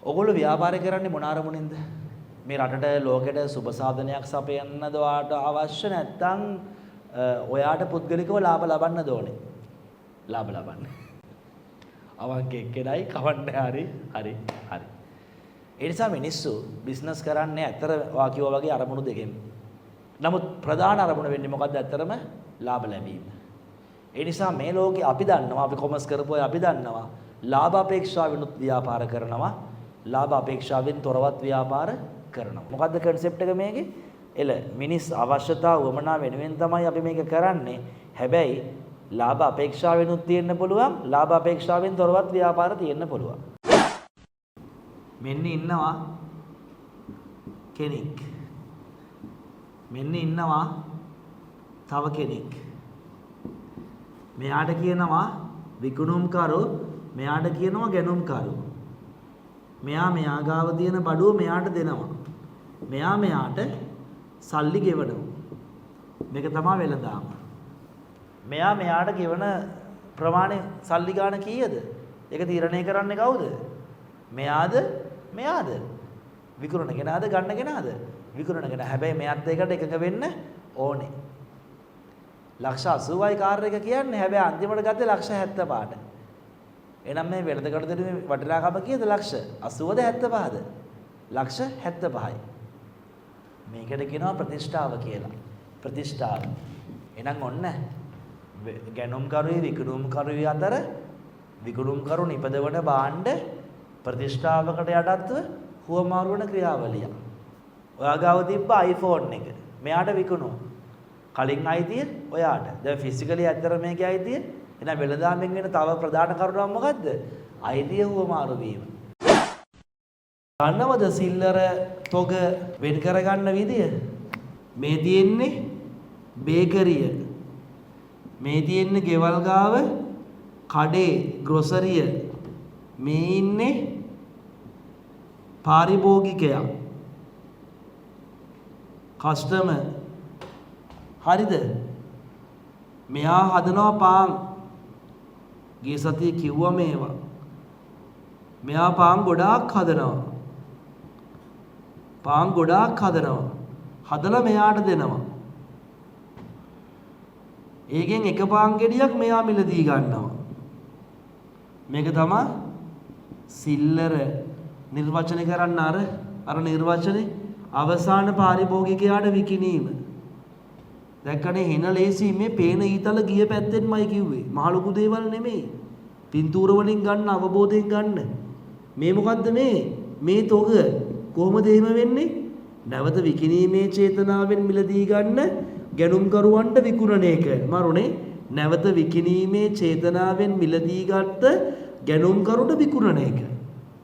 ඔගොල්ලෝ ව්‍යාපාරය කරන්නේ මොන අරමුණින්ද? මේ රටට ලෝකෙට සුබ සාධනයක් සපයන්නද ඔයාට අවශ්‍ය නැත්නම් ඔයාට පුද්ගලිකව ලාභ ලබන්නද ඕනේ? ලාභ ලබන්න. අවංක එක්කෙනයි කවන්න හරි. ඒ නිසා මිනිස්සු බිස්නස් කරන්නේ ඇත්තට ඔයා කිව්වා වගේ අරමුණු දෙකෙන්. නමුත් ප්‍රධාන අරමුණ වෙන්නේ මොකද්ද? ඇත්තටම ලාභ ලැබීම. ඒ නිසා මේ ලෝකේ අපි දන්නවා අපි කොමර්ස් කරපු අය අපි දන්නවා ලාභ අපේක්ෂාවෙනුත් ව්‍යාපාර කරනවා. ලාභ අපේක්ෂාවෙන් තොරවත් ව්‍යාපාර කරනවා. මොකද්ද concept එක මේකේ? මිනිස් අවශ්‍යතාව වමනා වෙනුවෙන් තමයි අපි මේක කරන්නේ. හැබැයි ලාභ අපේක්ෂාවෙනුත් තියෙන්න පුළුවන්. ලාභ අපේක්ෂාවෙන් තොරවත් ව්‍යාපාර තියෙන්න පුළුවන්. මෙන්න ඉන්නවා කෙනෙක්. මෙන්න ඉන්නවා තව කෙනෙක්. මෙයාට කියනවා විකුණුම්කරු, මෙයාට කියනවා ගැනුම්කරු. මෙයා ගාව තියෙන බඩුව මෙයාට දෙනවා. මෙයාට සල්ලි ගෙවනවා. මේක තමයි වෙළඳාම. මෙයාට ගෙවන ප්‍රමාණය සල්ලි ගන්න කීයද? ඒක තීරණය කරන්නේ කවුද? මෙයාද? විකුණන කෙනාද? ගන්න කෙනාද? විකුණන කෙනා. හැබැයි මෙයාත් ඒකට එකඟ වෙන්න ඕනේ. ලක්ෂ 80යි කාර් එක කියන්නේ. හැබැයි අන්තිමට ගත්තේ ලක්ෂ 75ට. එහෙනම් මේ වෙළඳ කඩතේ වටිනාකම කීයද? ලක්ෂ 80ද 75ද? ලක්ෂ 75යි. මේකට කියනවා ප්‍රතිෂ්ඨාව කියලා. ප්‍රතිෂ්ඨාව. එහෙනම් ඔන්න ගැනුම්කරුයි විකුණුම්කරුයි අතර විකුණුම්කරු නිපදවන භාණ්ඩ ප්‍රතිෂ්ඨාවකට යටත්ව හුවමාරු වන ක්‍රියාවලිය. ඔයා ගාව තිබ්බ iPhone එක. මෙයාට විකුණුව. කලින් අයිතිය ඔයාට. දැන් ෆිසිකලි ඇත්තට මේකේ අයිතිය. එහෙනම් වෙළඳාමෙන් වෙන තව ප්‍රධාන කරුණක් මොකද්ද? අයිතිය හුවමාරු වීම. ගන්නවද සිල්ලර තොග වෙන් කරගන්න විදිය? මේ තියෙන්නේ බේකරිය. මේ තියෙන්නේ ගෙවල් ගාව කඩේ ග්‍රොසරිය. මේ ඉන්නේ පාරිභෝගිකයා. කස්ටමර්. හරිද? මෙයා හදනවා පාන්. ගිය සතියේ කිව්වා මේවා. මෙයා පාන් ගොඩාක් හදනවා. හදලා මෙයාට දෙනවා. ඒකෙන් එක පාන් ගෙඩියක් මෙයා මිලදී ගන්නවා. මේක තමයි සිල්ලර නිර්වචනය කරන්න අර නිර්වචනේ අවසාන පාරිභෝගිකයාට විකිණීම. දැක්කනේ හෙන ලේසි මේ පේන ඊතල ගිය පැත්තෙන්මයි කිව්වේ. මහ ලොකු දේවල් නෙමෙයි. පින්තූර වලින් ගන්න අවබෝධයෙන් ගන්න. මේ මොකද්ද මේ තොග කොහොමද එහෙම වෙන්නේ? නැවත විකිණීමේ චේතනාවෙන් මිලදී ගන්න ගැනුම්කරුවන්ට විකුණන එක. මරුනේ නැවත විකිණීමේ චේතනාවෙන් මිලදී ගත්ත ගැනුම්කරුට විකුණන එක.